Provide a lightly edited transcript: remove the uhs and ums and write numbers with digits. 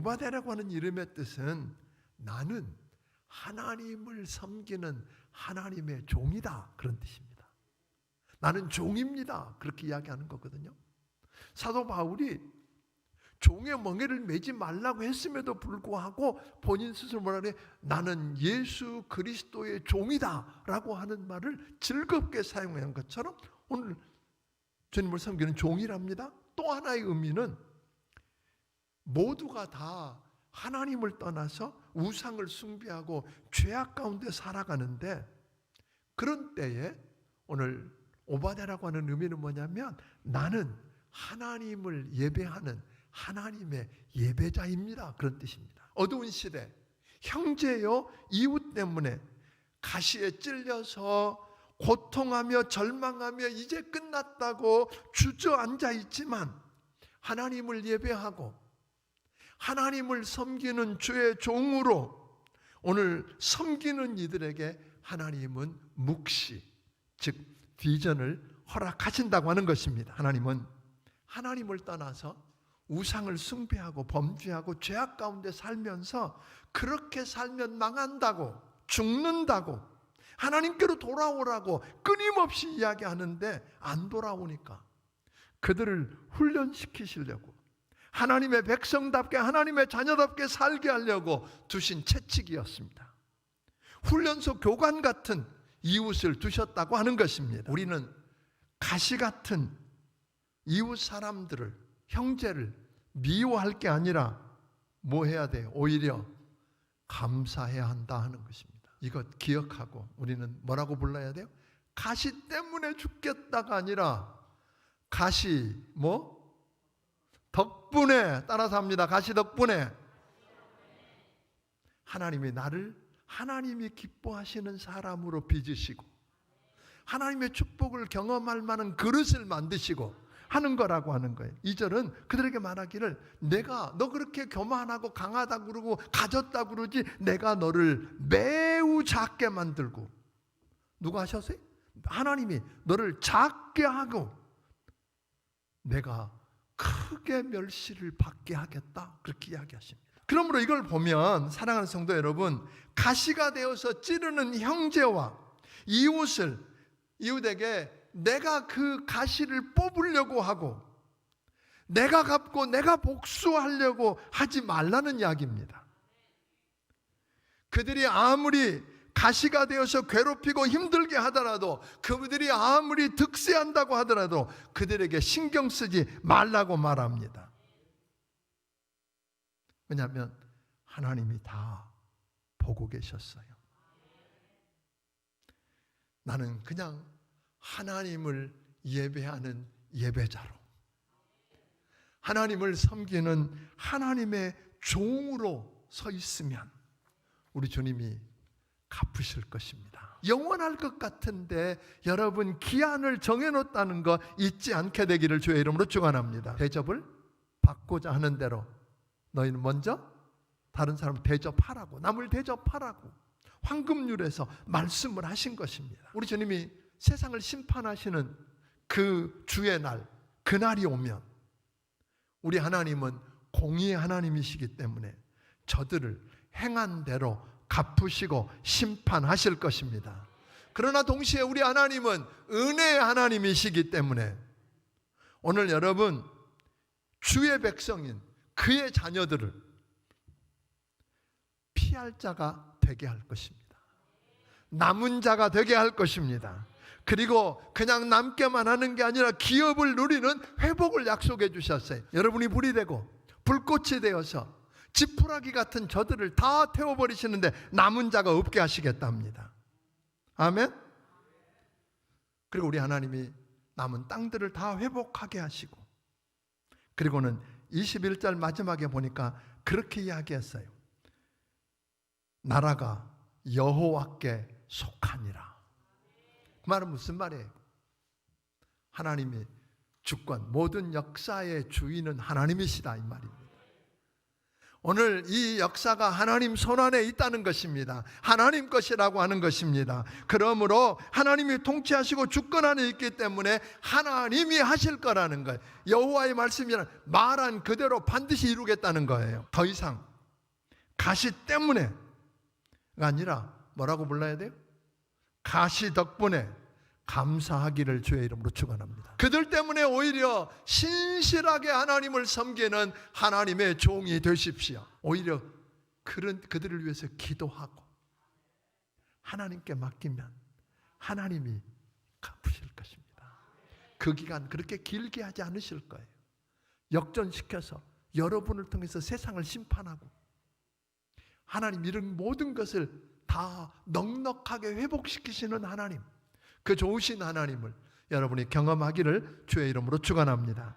오바댜라고 하는 이름의 뜻은 나는 하나님을 섬기는 하나님의 종이다, 그런 뜻입니다. 나는 종입니다, 그렇게 이야기하는 거거든요. 사도 바울이 종의 멍에를 매지 말라고 했음에도 불구하고 본인 스스로 뭐라 그래? 나는 예수 그리스도의 종이다 라고 하는 말을 즐겁게 사용한 것처럼 오늘 주님을 섬기는 종이랍니다. 또 하나의 의미는 모두가 다 하나님을 떠나서 우상을 숭배하고 죄악 가운데 살아가는데, 그런 때에 오늘 오바댜라고 하는 의미는 뭐냐면 나는 하나님을 예배하는 하나님의 예배자입니다, 그런 뜻입니다. 어두운 시대, 형제요 이웃 때문에 가시에 찔려서 고통하며 절망하며 이제 끝났다고 주저앉아 있지만 하나님을 예배하고 하나님을 섬기는 주의 종으로 오늘 섬기는 이들에게 하나님은 묵시, 즉 비전을 허락하신다고 하는 것입니다. 하나님은 하나님을 떠나서 우상을 숭배하고 범죄하고 죄악 가운데 살면서 그렇게 살면 망한다고, 죽는다고, 하나님께로 돌아오라고 끊임없이 이야기하는데 안 돌아오니까 그들을 훈련시키시려고, 하나님의 백성답게 하나님의 자녀답게 살게 하려고 두신 채찍이었습니다. 훈련소 교관 같은 이웃을 두셨다고 하는 것입니다. 우리는 가시 같은 이웃 사람들을, 형제를 미워할 게 아니라 뭐 해야 돼요? 오히려 감사해야 한다 하는 것입니다. 이것 기억하고 우리는 뭐라고 불러야 돼요? 가시 때문에 죽겠다가 아니라 가시 덕분에, 따라서 합니다. 가시 덕분에 하나님이 나를 하나님이 기뻐하시는 사람으로 빚으시고 하나님의 축복을 경험할 만한 그릇을 만드시고 하는 거라고 하는 거예요. 2절은 그들에게 말하기를 내가 너 그렇게 교만하고 강하다고 그러고 가졌다고 그러지 내가 너를 매우 작게 만들고, 누가 하셨어요? 하나님이 너를 작게 하고 내가 크게 멸시를 받게 하겠다, 그렇게 이야기하십니다. 그러므로 이걸 보면 사랑하는 성도 여러분, 가시가 되어서 찌르는 형제와 이웃에게 내가 그 가시를 뽑으려고 하고 내가 갚고 내가 복수하려고 하지 말라는 이야기입니다. 그들이 아무리 가시가 되어서 괴롭히고 힘들게 하더라도, 그들이 아무리 득세한다고 하더라도 그들에게 신경 쓰지 말라고 말합니다. 왜냐하면 하나님이 다 보고 계셨어요. 나는 그냥 하나님을 예배하는 예배자로, 하나님을 섬기는 하나님의 종으로 서 있으면 우리 주님이 갚으실 것입니다. 영원할 것 같은데 여러분 기한을 정해놓았다는 거 잊지 않게 되기를 주의 이름으로 축원합니다. 대접을 받고자 하는 대로 너희는 먼저 다른 사람을 대접하라고, 남을 대접하라고 황금률에서 말씀을 하신 것입니다. 우리 주님이 세상을 심판하시는 그 주의 날, 그날이 오면 우리 하나님은 공의의 하나님이시기 때문에 저들을 행한 대로 갚으시고 심판하실 것입니다. 그러나 동시에 우리 하나님은 은혜의 하나님이시기 때문에 오늘 여러분 주의 백성인 그의 자녀들을 피할 자가 되게 할 것입니다. 남은 자가 되게 할 것입니다. 그리고 그냥 남게만 하는 게 아니라 기업을 누리는 회복을 약속해 주셨어요. 여러분이 불이 되고 불꽃이 되어서 지푸라기 같은 저들을 다 태워버리시는데 남은 자가 없게 하시겠답니다. 아멘. 그리고 우리 하나님이 남은 땅들을 다 회복하게 하시고, 그리고는 21절 마지막에 보니까 그렇게 이야기했어요. 나라가 여호와께 속하니라. 그 말은 무슨 말이에요? 하나님이 주권, 모든 역사의 주인은 하나님이시다 이 말입니다. 오늘 이 역사가 하나님 손안에 있다는 것입니다. 하나님 것이라고 하는 것입니다. 그러므로 하나님이 통치하시고 주권 안에 있기 때문에 하나님이 하실 거라는 거예요. 여호와의 말씀이란 말한 그대로 반드시 이루겠다는 거예요. 더 이상 가시 때문에가 아니라 뭐라고 불러야 돼요? 가시 덕분에 감사하기를 주의 이름으로 축원합니다. 그들 때문에 오히려 신실하게 하나님을 섬기는 하나님의 종이 되십시오. 오히려 그들을 위해서 기도하고 하나님께 맡기면 하나님이 갚으실 것입니다. 그 기간 그렇게 길게 하지 않으실 거예요. 역전시켜서 여러분을 통해서 세상을 심판하고 하나님 이런 모든 것을 다 넉넉하게 회복시키시는 하나님, 그 좋으신 하나님을 여러분이 경험하기를 주의 이름으로 축원합니다.